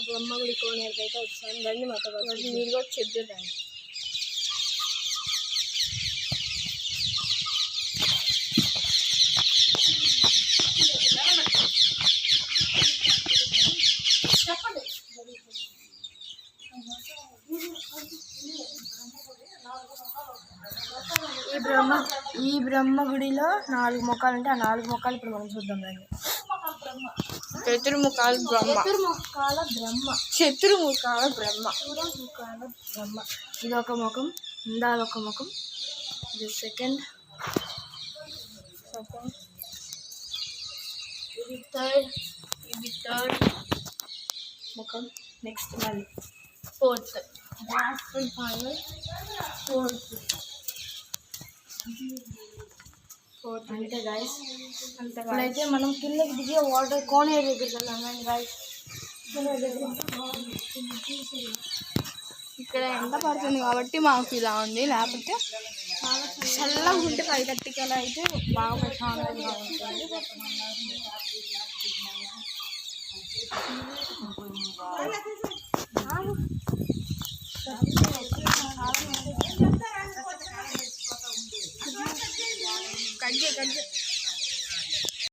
బ్రహ్మగుడి కోనేరుకి అయితే వచ్చాను. రండి మాతో పాటు మీరు కూడా చెప్తారండి. చెప్పండి. ఈ బ్రహ్మగుడిలో 4 ముఖాలు ఉంటే ఆ 4 ముఖాలు ఇప్పుడు మనం చూద్దాం రండి. చతుర్ముఖాల బ్రహ్మ. ఇది ఒక ముఖం, ఇందాక ముఖం, ఇది సెకండ్, ఇది థర్డ్ ముఖం. నెక్స్ట్ మళ్ళీ fourth, last and final fourth. అంటే గాయస్ ఇప్పుడైతే మనం కిందకి దిగి వాటర్ కోనేరు దగ్గరికి వెళ్ళాం గాయస్. ఇక్కడ ఎండ పడుతుంది కాబట్టి మాకు ఇలా ఉంది, లేకపోతే చల్లగా ఉంటే 5:30 కల్లా అయితే బాగా ప్రశాంతంగా ఉంటుంది.